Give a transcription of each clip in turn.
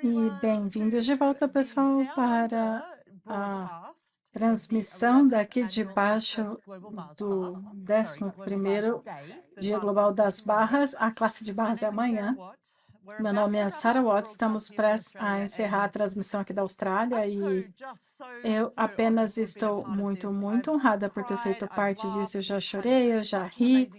E bem-vindos de volta, pessoal, para a transmissão daqui de baixo do 11º Dia Global das Barras. A classe de barras é amanhã. Meu nome é Sarah Watts, estamos prestes a encerrar a transmissão aqui da Austrália e eu apenas estou muito, muito honrada por ter feito parte disso. Eu já chorei, eu já ri.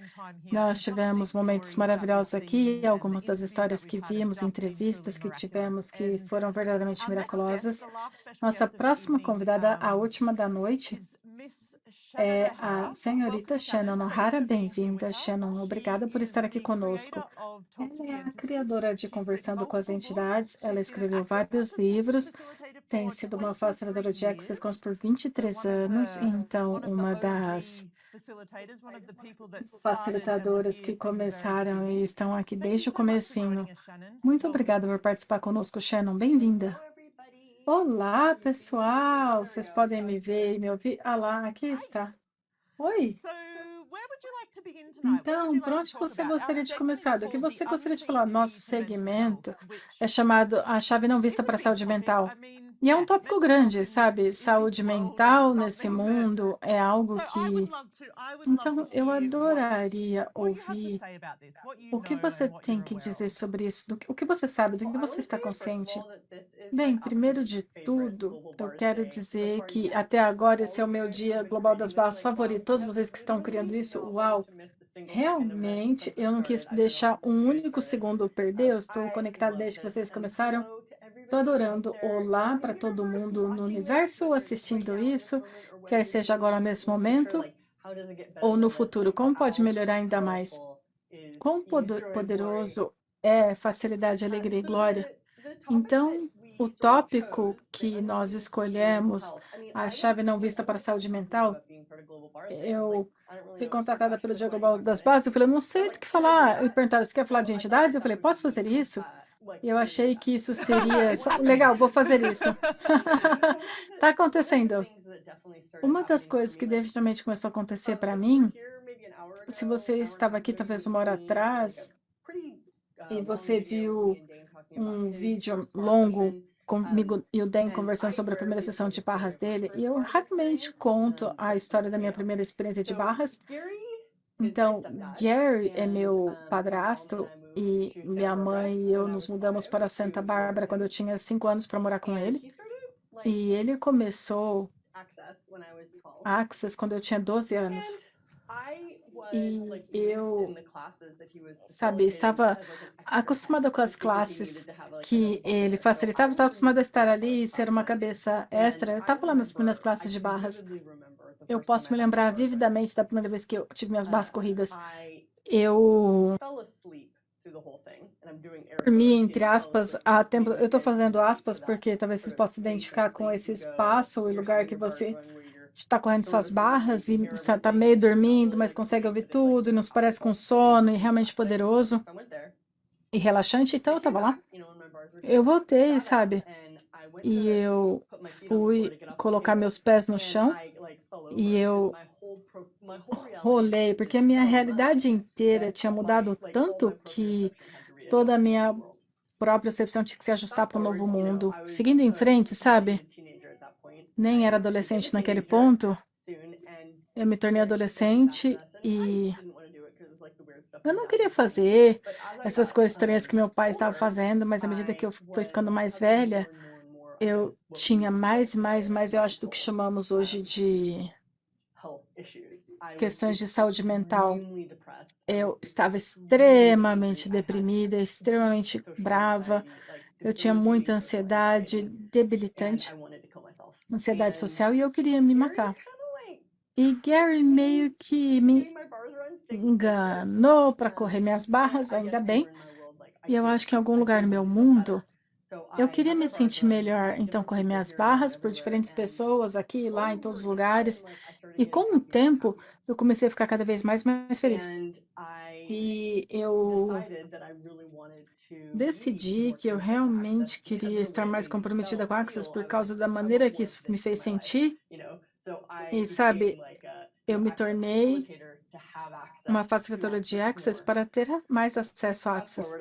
Nós tivemos momentos maravilhosos aqui, algumas das histórias que vimos, entrevistas que tivemos que foram verdadeiramente miraculosas. Nossa próxima convidada, a última da noite, é a senhorita Shannon O'Hara. Bem-vinda, Shannon. Obrigada por estar aqui conosco. Ela é a criadora de Conversando com as Entidades. Ela escreveu vários livros, tem sido uma facilitadora de Access Cons por 23 anos, então uma das facilitadoras que começaram e estão aqui desde o comecinho. Muito obrigada por participar conosco, Shannon. Bem-vinda. Olá, pessoal! Vocês podem me ver e me ouvir? Ah lá, aqui está. Oi! Então, por onde você gostaria de começar? Do que você gostaria de falar? Nosso segmento é chamado A Chave Não Vista para a Saúde Mental. E é um tópico grande, sabe? Saúde mental nesse mundo é algo que. Então, eu adoraria ouvir o que você tem que dizer sobre isso, o que você sabe, do que você está consciente. Bem, primeiro de tudo, eu quero dizer que até agora esse é o meu dia global das barras favorito. Todos vocês que estão criando isso, uau! Realmente, eu não quis deixar um único segundo perder. Eu estou conectada desde que vocês começaram. Estou adorando. Olá para todo mundo no universo assistindo isso, quer seja agora nesse momento ou no futuro. Como pode melhorar ainda mais? Quão poderoso é facilidade, alegria e glória? Então, o tópico que nós escolhemos, a chave não vista para a saúde mental, eu fui contratada pelo Dia Global das Bases, eu falei, eu não sei do que falar. E perguntaram, você quer falar de entidades? Eu falei, posso fazer isso? E eu achei que isso seria legal, vou fazer isso. Está acontecendo. Uma das coisas que definitivamente começou a acontecer para mim, se você estava aqui talvez uma hora atrás e você viu um vídeo longo comigo e o Dan conversando sobre a primeira sessão de barras dele, e eu rapidamente conto a história da minha primeira experiência de barras. Então, Gary é meu padrasto e minha mãe e eu nos mudamos para Santa Bárbara quando eu tinha 5 anos para morar com ele. E ele começou Access quando eu tinha 12 anos. E eu, sabe, estava acostumada com as classes que ele facilitava, estava acostumada a estar ali e ser uma cabeça extra. Eu estava lá nas primeiras classes de barras. Eu posso me lembrar vividamente da primeira vez que eu tive minhas barras corridas. Eu dormi, entre aspas, a tempo. Eu estou fazendo aspas porque talvez vocês possam se identificar com esse espaço e lugar que você está correndo suas barras e você está meio dormindo, mas consegue ouvir tudo e nos parece com sono e realmente poderoso e relaxante. Então eu estava lá. Eu voltei, sabe? E eu fui colocar meus pés no chão e eu rolei, porque a minha realidade inteira tinha mudado tanto que toda a minha própria percepção tinha que se ajustar para um novo mundo. Seguindo em frente, sabe? Nem era adolescente naquele ponto. Eu me tornei adolescente e eu não queria fazer essas coisas estranhas que meu pai estava fazendo, mas à medida que eu fui ficando mais velha, eu tinha mais e mais e mais, eu acho, do que chamamos hoje de questões de saúde mental. Eu estava extremamente deprimida, extremamente brava. Eu tinha muita ansiedade debilitante, ansiedade social, e eu queria me matar. E Gary meio que me enganou para correr minhas barras, ainda bem. E eu acho que em algum lugar no meu mundo eu queria me sentir melhor, então correr minhas barras por diferentes pessoas aqui e lá, em todos os lugares. E com o tempo, eu comecei a ficar cada vez mais feliz. E eu decidi que eu realmente queria estar mais comprometida com a Access por causa da maneira que isso me fez sentir. E, sabe, eu me tornei uma facilitadora de Access para ter mais acesso a Access.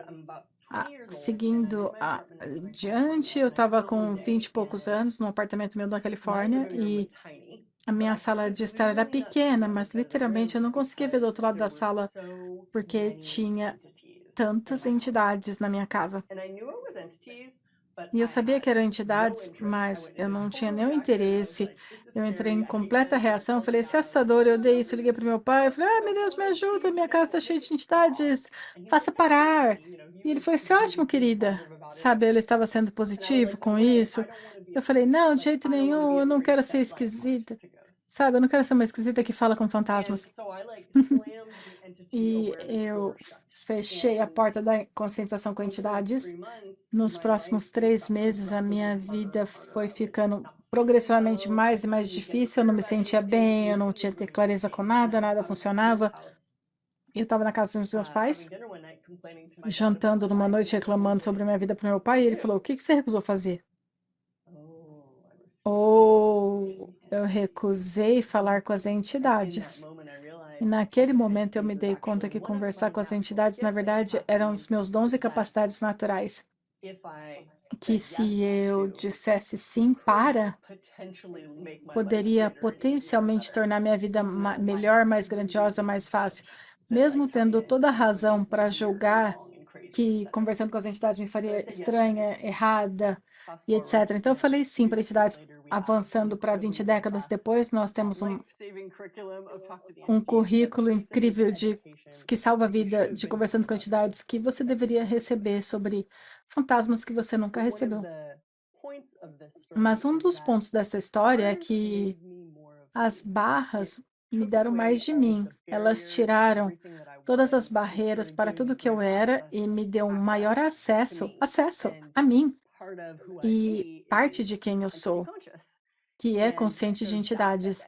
Seguindo adiante, eu estava com 20 e poucos anos, num apartamento meu da Califórnia, e a minha sala de estar era pequena, mas literalmente eu não conseguia ver do outro lado da sala, porque tinha tantas entidades na minha casa. E eu sabia que eram entidades, mas eu não tinha nenhum interesse. Eu entrei em completa reação, falei, esse é assustador, eu dei isso, liguei para o meu pai, eu falei, meu Deus, me ajuda, minha casa está cheia de entidades, faça parar. E ele foi assim, ótimo, querida. Sabe, ele estava sendo positivo com isso. Eu falei, não, de jeito nenhum, eu não quero ser esquisita. Sabe, eu não quero ser uma esquisita que fala com fantasmas. E eu fechei a porta da conscientização com entidades. Nos próximos 3 meses, a minha vida foi ficando progressivamente mais e mais difícil. Eu não me sentia bem, eu não tinha ter clareza com nada, nada funcionava. Eu estava na casa dos meus pais, jantando numa noite, reclamando sobre a minha vida para meu pai, e ele falou: O que que você recusou fazer? Ou eu recusei falar com as entidades. E naquele momento eu me dei conta que conversar com as entidades, na verdade, eram os meus dons e capacidades naturais. Que se eu dissesse sim para, poderia potencialmente tornar minha vida melhor, mais grandiosa, mais fácil. Mesmo tendo toda a razão para julgar que conversando com as entidades me faria estranha, errada e etc. Então eu falei sim para entidades. Avançando para 20 décadas depois, nós temos um currículo incrível que salva a vida de conversando com entidades que você deveria receber sobre fantasmas que você nunca recebeu. Mas um dos pontos dessa história é que as barras me deram mais de mim. Elas tiraram todas as barreiras para tudo que eu era e me deu um maior acesso a mim e parte de quem eu sou, que é consciente de entidades.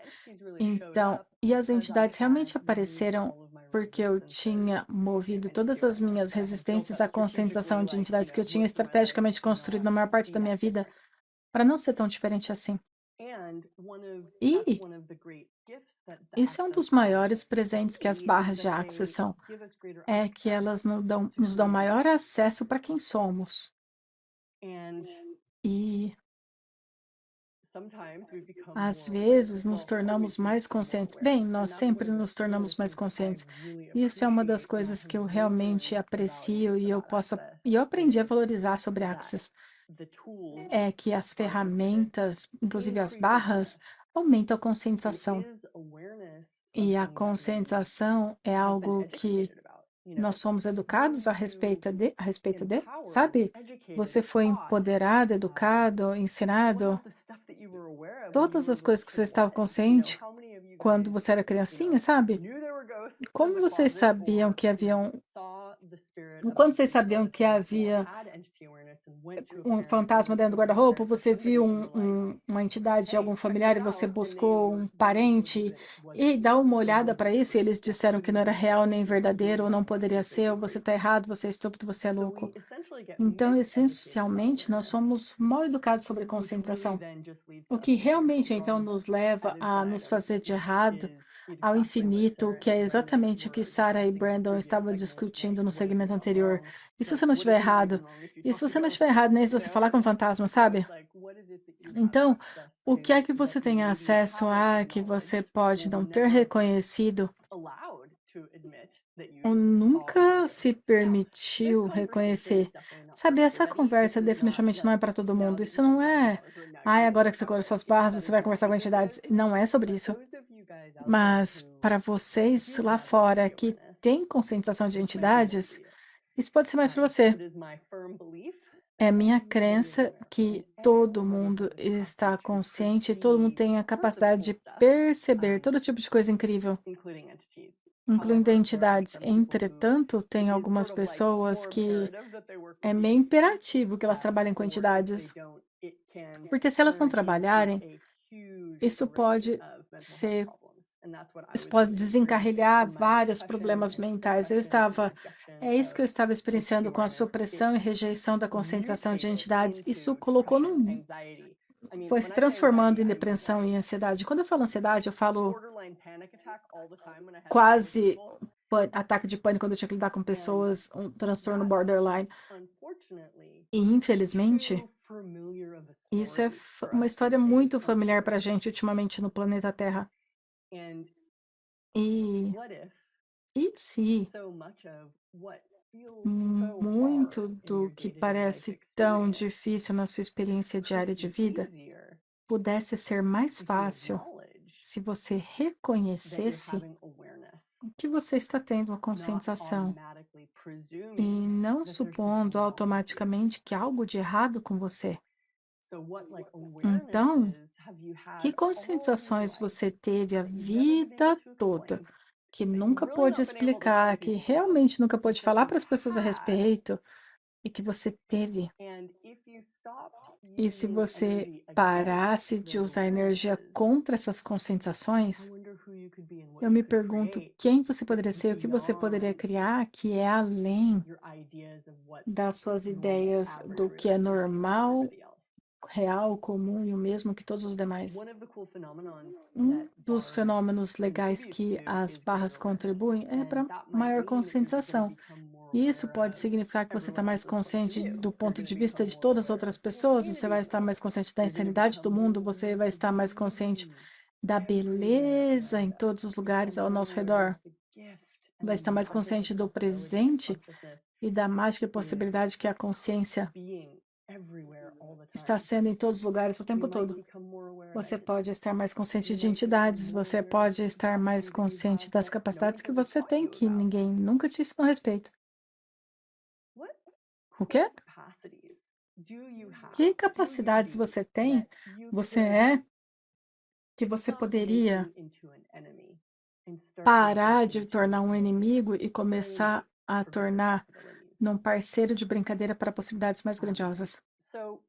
Então, e as entidades realmente apareceram porque eu tinha movido todas as minhas resistências à conscientização de entidades que eu tinha estrategicamente construído na maior parte da minha vida para não ser tão diferente assim. E isso é um dos maiores presentes que as barras de Axis são, é que elas nos dão maior acesso para quem somos. E às vezes nos tornamos mais conscientes. Bem, nós sempre nos tornamos mais conscientes. Isso é uma das coisas que eu realmente aprecio e eu aprendi a valorizar sobre Axis. É que as ferramentas, inclusive as barras, aumentam a conscientização. E a conscientização é algo que nós somos educados a respeito de, sabe? Você foi empoderado, educado, ensinado, todas as coisas que você estava consciente quando você era criancinha, sabe? Como vocês sabiam que quando vocês sabiam que havia um fantasma dentro do guarda-roupa, você viu uma entidade de algum familiar e você buscou um parente e dá uma olhada para isso e eles disseram que não era real nem verdadeiro, ou não poderia ser, ou você está errado, você é estúpido, você é louco. Então, essencialmente, nós somos mal educados sobre conscientização. O que realmente, então, nos leva a nos fazer de errado ao infinito, que é exatamente o que Sarah e Brandon estavam discutindo no segmento anterior. E se você não estiver errado? E se você não estiver errado, nem se você falar com um fantasma, sabe? Então, o que é que você tem acesso a que você pode não ter reconhecido ou nunca se permitiu reconhecer? Sabe, essa conversa definitivamente não é para todo mundo. Isso não é, ai, agora que você colocou suas barras, você vai conversar com entidades. Não é sobre isso. Mas para vocês lá fora que têm conscientização de entidades, isso pode ser mais para você. É minha crença que todo mundo está consciente, todo mundo tem a capacidade de perceber todo tipo de coisa incrível, incluindo entidades. Entretanto, tem algumas pessoas que é meio imperativo que elas trabalhem com entidades, porque se elas não trabalharem, isso pode ser isso pode desencarregar vários problemas mentais. É isso que eu estava experienciando com a supressão e rejeição da conscientização de entidades. Isso foi se transformando em depressão e ansiedade. Quando eu falo ansiedade, eu falo quase ataque de pânico quando eu tinha que lidar com pessoas, um transtorno borderline. E infelizmente, too familiar of a isso é story for uma us história these days, muito familiar para a unfortunately. gente ultimamente no planeta Terra. And E, what if e se so much of what feels so muito hard in do your que day-to-day life parece tão experience difícil na sua experiência could diária de be vida easier pudesse ser mais if you fácil acknowledge se você that you're reconhecesse having awareness, que você está tendo uma not conscientização automatically e presuming não that there's something supondo wrong with you. automaticamente que há algo de errado com você. So, what like Então, awarenesses have you que had all of your conscientizações life você teve a that you've never been able vida to toda, explain, que that you've nunca really pôde not been able to tell explicar, que people about, realmente nunca pôde that falar you've para as pessoas a had? respeito e que você teve? And if you stopped E se using você energy against parasse de those usar energia awarenesses, contra essas I conscientizações, wonder who you could be and what eu you me could pergunto create quem você poderia that's ser, o que você poderia beyond criar, que é além your ideas of what's das suas normal, ideias average, do que real é for you and normal, everybody else. real, comum e o mesmo que todos os demais. One of the cool phenomenons Um that dos bars fenômenos legais contribute que to as is greater barras awareness. contribuem é And para that might maior mean that you're just going to conscientização. become more E isso aware pode of significar que você está everyone mais else's point of consciente view. do You're ponto going to de become vista de more todas as aware outras of pessoas, você humanity vai as a estar mais whole. consciente da You're going to insanidade become do mundo, more você aware vai of the estar mais consciente beauty da everywhere beleza around em us. todos os You'll become lugares ao more nosso aware redor, of the gift and vai the estar mais magic and consciente do possibility of presente consciousness e da mágica e is possibilidade que a consciência being everywhere all the está time. sendo em todos os lugares o You tempo might todo. become more aware of Você entities. pode estar mais consciente You de might become entidades, more você aware of pode the estar mais capacity that you consciente have das that no one capacidades que has ever você taught tem, you que about. ninguém nunca te ensinou a respeito. What O cool quê? capacities do you Que have? Do you capacidades be você tem, that you você could é, que você stop poderia making into an enemy and start making parar de into tornar um inimigo e a começar playmate a for greater tornar possibilities? num parceiro de brincadeira para possibilidades mais Um, grandiosas? so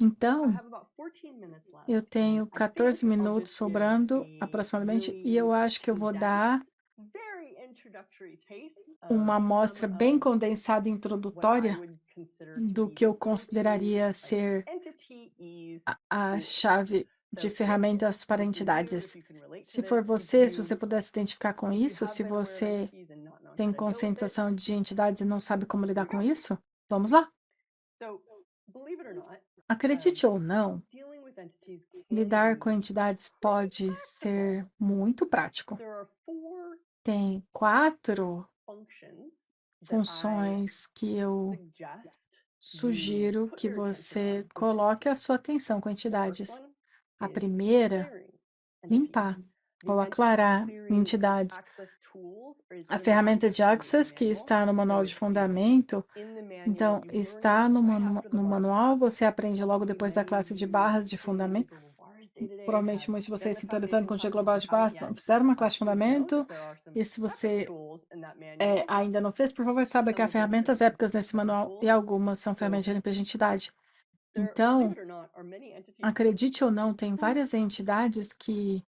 I Então, have about 14 minutes eu left, and tenho I think 14 I'll minutos just give sobrando, a aproximadamente, e eu really acho que eu vou condensed, dar very introductory taste uma of some amostra bem of condensada what I introdutória would consider to do be que eu simply consideraria like ser entity-ease a tools. chave de So if ferramentas para this is you, if entidades. you can relate to Se this, for você, se você puder se identificar com if you isso, have se been aware of você entities and not known how tem to deal with it, conscientização de entidades e não sabe como here lidar we com go. isso, vamos lá. So believe it or not, Acredite ou não, dealing with entities can lidar com be entidades pretty pode practical. ser muito prático. There are four Tem 4 functions that I funções que eu suggest you sugiro put que your attention você on with coloque a entities. sua atenção com The first entidades. one A is primeira, clearing entities. limpar The ou entity aclarar clearing entidades. access tools is A in the ferramenta de access to Access, que manual. está no So manual de it's fundamento, in the manual. então You learn it está right after the no bars manual, class. você aprende logo Probably depois da many of classe de you barras de tuning into fundamento. Global Bars Day to day Provavelmente have muitos de done vocês the sintonizando foundation com o Dia class. If Global you de haven't Barras yet, não fizeram uma classe de please know that fundamento. there are some E se epic você tools in that manual. ainda não fez, por favor, saiba que Some há of which are ferramentas super, épicas super, nesse super manual e cool. algumas são So ferramentas de limpeza de entidade. there, believe Então, it or not, are many entities acredite ou não, tem who várias entidades que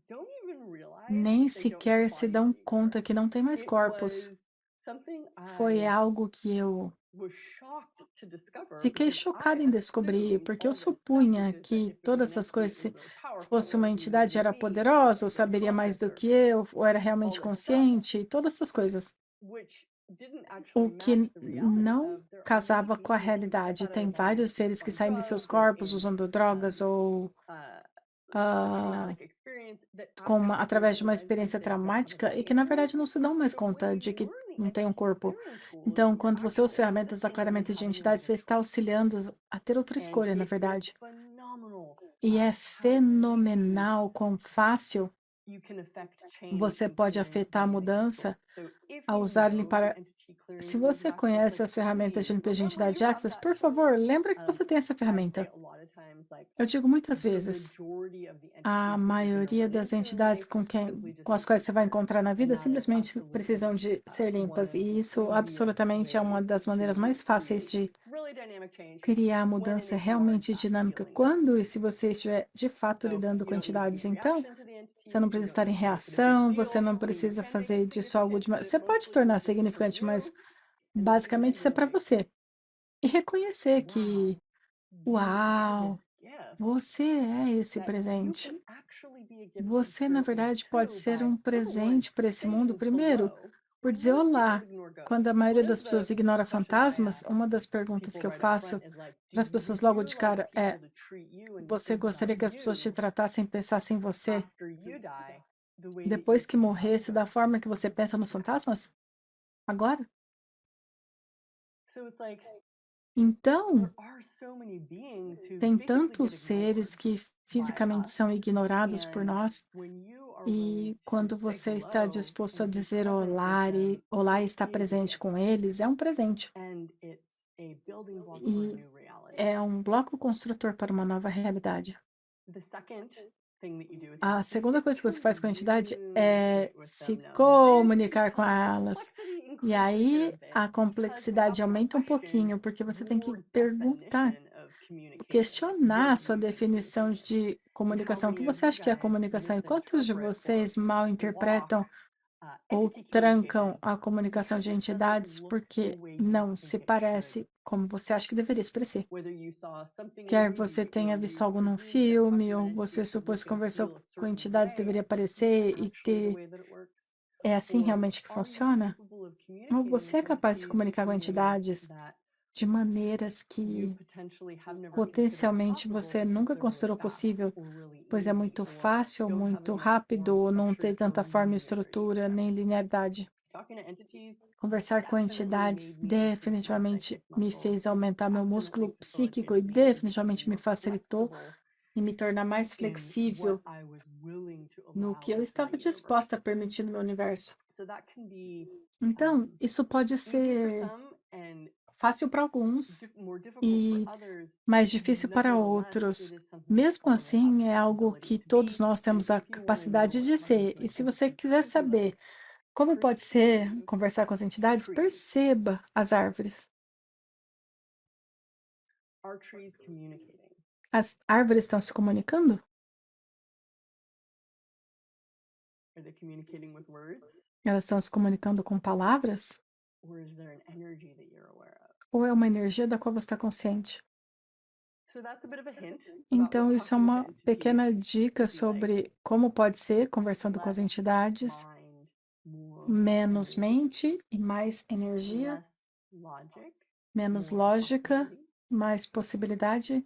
don't even realize nem that they don't have sequer se bodies dão anymore. conta que não tem mais It corpos. was something Foi I algo que eu was shocked to discover fiquei because I chocada em descobrir, assumed porque eu all this stuff, which supunha is that que if it was todas an essas entity, coisas, it was se really powerful fosse or uma who would entidade, era be, or was poderosa, ou like very saberia mais conscious do or que eu, ou era all realmente this stuff, consciente, todas essas coisas. which didn't O actually match que the reality não of there are many casava com a beings who step realidade. out of their Tem bodies vários seres que on saem de seus drugs or corpos in usando drogas ou uh, ah, traumatic experience that actually através de uma realize that experiência they don't have a traumática body e que, na anymore. verdade, não se dão mais So when conta you de que learn the não tem um entity corpo. clearing tools, Então, you're quando você usa actually ferramentas do assisting them in aclaramento de having entidades, another você está choice. auxiliando-os a ter outra And escolha, na it is verdade. phenomenal E é how easy fenomenal quão fácil you can affect change você pode employing afetar a using these tools. mudança So if ao you usar know the limpar. entity clearing Se tools of você Access, conhece like as ferramentas de please limpeza de remember entidade you have Access, that por tool. favor, lembra que você tem essa I say ferramenta. a lot of times, like Eu digo muitas the vezes, majority of the a entities that you're going to maioria run das into in entidades life simply just com as need to quais be você vai cleared. encontrar na And vida that is simplesmente precisam absolutely de ser one limpas. of E the isso easiest absolutamente é uma ways das maneiras to mais fáceis create de really dynamic change criar when and mudança if you are in realmente fact dinâmica dealing with quando e se entities. você estiver de fato So lidando you com don't need to be entidades. in Então, reaction to the você entity. não You precisa don't estar em need to make it a big reação, você deal, não but you precisa can make it fazer disso algo significant, demais. but it Você pode mostly tornar is just for significante, mas you and the people basicamente that isso é you para meet. você. E reconhecer Wow, que, you are this uau, gift você é esse that you presente. can actually be a gift to the Você, na spirit world verdade, pode too ser by um number one presente para esse mundo, saying primeiro, hello por when dizer most people olá. ignore Quando a maioria das pessoas ignora fantasmas, uma das perguntas que eu faço para as pessoas logo de cara é: você gostaria que as pessoas te tratassem e pensassem em você depois que morresse da forma que você pensa nos fantasmas? Agora? Então, tem tantos seres que fisicamente são ignorados por nós, e quando você está disposto a dizer olá e estar presente com eles, é um presente. E é um bloco construtor para uma nova realidade. A segunda coisa que você faz com a entidade é se comunicar com elas. E aí a complexidade aumenta um pouquinho, porque você tem que perguntar, questionar a sua definição de comunicação. O que você acha que é comunicação? E quantos de vocês mal interpretam ou trancam a comunicação de entidades porque não se parece como você acha que deveria se parecer? Quer você tenha visto algo num filme, ou você supôs que conversou com entidades, deveria aparecer e ter. É assim realmente que funciona? Ou você é capaz de se comunicar com entidades de maneiras que potencialmente você nunca considerou possível, pois é muito fácil, muito rápido, ou não tem tanta forma e estrutura, nem linearidade. Conversar com entidades definitivamente me fez aumentar meu músculo psíquico e definitivamente me facilitou e me tornar mais flexível no que eu estava disposta a permitir no meu universo. Então, isso pode ser fácil para alguns e mais difícil para outros. Mesmo assim, é algo que todos nós temos a capacidade de ser. E se você quiser saber como pode ser conversar com as entidades, perceba as árvores. As árvores estão se comunicando? Elas estão se comunicando com palavras? Ou é uma energia da qual você está consciente? Então, isso é uma pequena dica sobre como pode ser conversando com as entidades, menos mente e mais energia, menos lógica, mais possibilidade.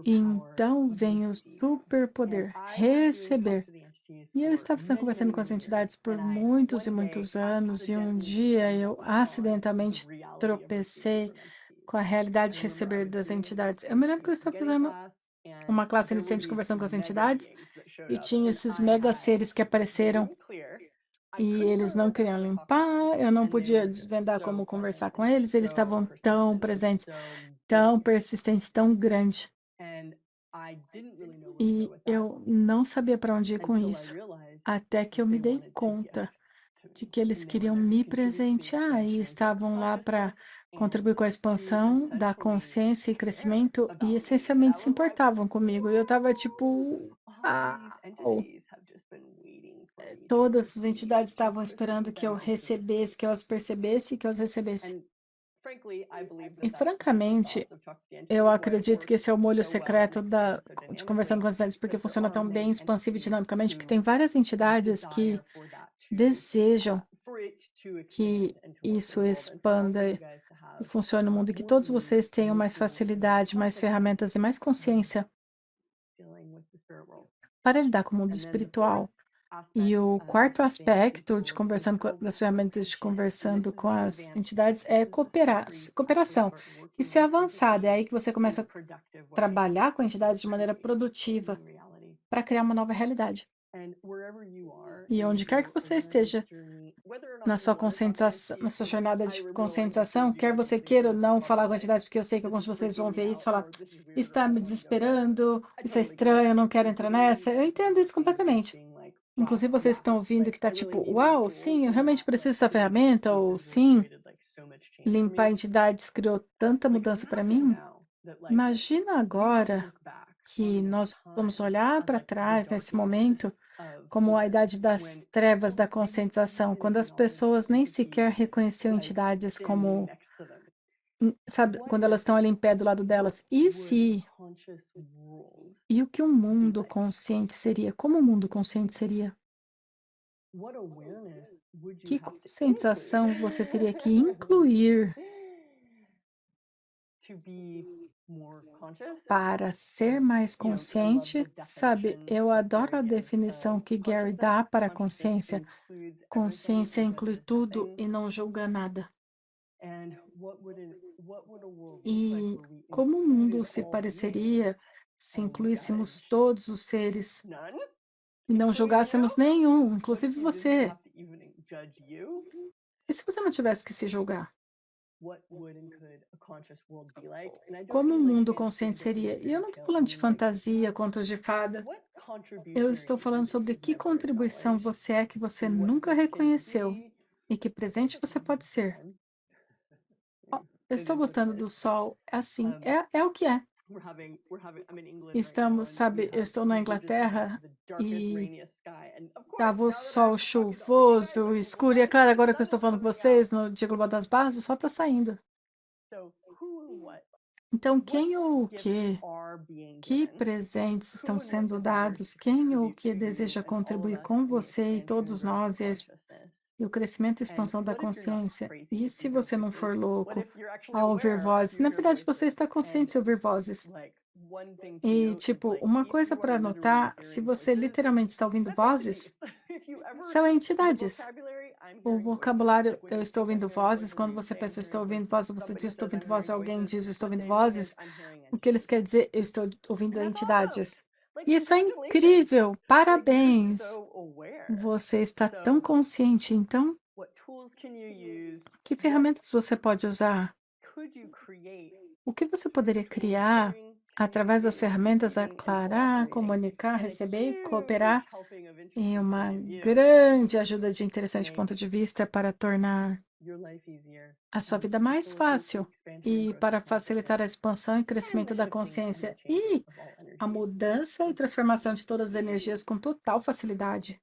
E então vem o superpoder, receber. E eu estava conversando com as entidades por muitos e muitos anos, e um dia eu acidentalmente tropecei com a realidade de receber das entidades. Eu me lembro que eu estava fazendo uma classe iniciante conversando com as entidades, e tinha esses mega seres que apareceram e eles não queriam limpar, eu não podia desvendar como conversar com eles estavam tão presentes, tão persistentes, tão grande. E eu não sabia para onde ir com isso, até que eu me dei conta de que eles queriam me presentear e estavam lá para contribuir com a expansão da consciência e crescimento e essencialmente se importavam comigo. E eu estava tipo, uau! Todas as entidades estavam esperando que eu recebesse, que eu as percebesse e que eu as recebesse. E francamente, eu acredito que esse é o molho secreto de conversando com as entidades, porque funciona tão bem, expansivo e dinamicamente, porque tem várias entidades que desejam que isso expanda e funcione no mundo, e que todos vocês tenham mais facilidade, mais ferramentas e mais consciência para lidar com o mundo espiritual. E o quarto aspecto de das ferramentas de conversando com as entidades é cooperação. Isso é avançado, é aí que você começa a trabalhar com entidades de maneira produtiva para criar uma nova realidade. E onde quer que você esteja na sua conscientização, na sua jornada de conscientização, quer você queira ou não falar com entidades, porque eu sei que alguns de vocês vão ver isso e falar, está me desesperando, isso é estranho, eu não quero entrar nessa. Eu entendo isso completamente. Inclusive vocês estão ouvindo que está tipo, uau, sim, eu realmente preciso dessa ferramenta, ou sim, limpar entidades criou tanta mudança para mim. Imagina agora que nós vamos olhar para trás nesse momento como a idade das trevas da conscientização, quando as pessoas nem sequer reconheciam entidades como, sabe, quando elas estão ali em pé do lado delas. E o que um mundo consciente seria? Como o mundo consciente seria? what awareness would you Que have to include conscientização você teria que incluir to be more conscious? para ser I've, mais I love consciente? the Sabe, definition eu that adoro Gary a gives definição of que Gary consciousness. dá para a Consciousness consciência. includes everything Consciência and does inclui tudo nothing. e não julga nada. And what would a world look like E where we como o mundo included se all beings pareceria se and incluíssemos judged todos os seres none, e não including you? julgássemos nenhum, What if inclusive you didn't você? have to even judge you? E se você não tivesse que se julgar? What would and could a conscious world be like? And I don't Como um mean like mundo fantasy. I consciente don't mean seria? E eu fairy não estou tale. I falando de mean like fantasia, contos de fada. what Eu contribution are estou falando you that sobre you've que never contribuição acknowledged você é que você to what nunca good can reconheceu be? e que presente você pode ser. Sun. Ó, eu It estou is what it gostando do is. sol. É assim, Um, é o que é. we're having. I'm in England right now, Estamos, and sabe, eu estou na we just had Inglaterra the darkest, e rainiest sky. And of course, tava o now that I'm sol talking with you guys, chuvoso, the escuro. E é sun, claro, the agora que eu sun estou is falando com coming out. vocês no Dia Global das Barras, o sol está saindo. So who and Então, what quem ou o gifts quê? are being Que given? presentes estão Who and what sendo desires dados? to Quem ou o contribute que to you deseja and all of contribuir us com in the você e expansion and todos growth of nós consciousness? e o crescimento e And expansão da what if you're not consciência? crazy E to se hear você não voices? for What louco if you're actually ao ouvir aware vozes? to Na hear verdade, você voices? está And consciente de ouvir vozes. like one thing to E, note is tipo, like uma if coisa you are para literally anotar, se hearing você voices, literalmente está ouvindo that's entities. vozes, If you ever são the entidades. vocabulary, I'm O hearing voices. vocabulário, Like when eu you estou think I'm ouvindo hearing vozes, voices or quando you você say I'm pensa eu estou hearing ouvindo voices, vozes, você somebody diz estou says I'm ouvindo vozes, hearing alguém voices. diz estou What ouvindo they mean is vozes, I'm hearing o que eles entities. querem dizer, eu estou ouvindo And that's awesome. entidades. Like E isso é congratulations. incrível! Like you're Parabéns! so aware. Você está tão So consciente, então, what tools can you use? que What ferramentas você pode usar? could you create O que você through poderia tools criar sharing, através das communicating, ferramentas receiving, and aclarar, cooperating, comunicar, and a receber e huge cooperar helping of em interesting uma point of view grande ajuda de to interessante make ponto de vista para tornar your life easier a sua and vida to mais facilitate the fácil expansion and e growth of para facilitar consciousness a expansão e and the crescimento da shifting and the consciência changing e of all a energies. mudança e transformação de todas as energias com total facilidade.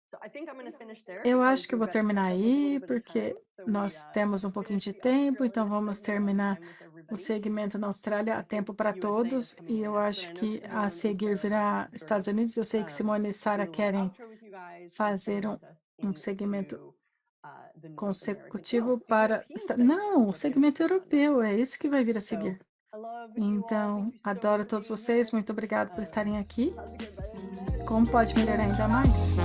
So I think I'm going to finish there Eu because acho que eu we've vou got to catch terminar up with a little aí, bit of time. porque So we nós temos um pouquinho finished de the tempo, então Australian vamos segment on terminar time with o everybody. segmento na Austrália a I think tempo para USA is todos, coming e in eu next, and acho I know que a Simone and seguir Sarah want virá to sort of Estados Unidos. Eu sei que Simone e do Sara a little querem outro with you guys and fazer segment us um segmento into the North American, no, consecutivo the para. European segment Não, o is what's going to segmento kick on europeu, next. é isso que vai vir a So seguir. I love you all. Thank Então, you so much adoro for todos being vocês, here. muito obrigado por estarem aqui. How's it going, bye? Como pode melhorar ainda mais?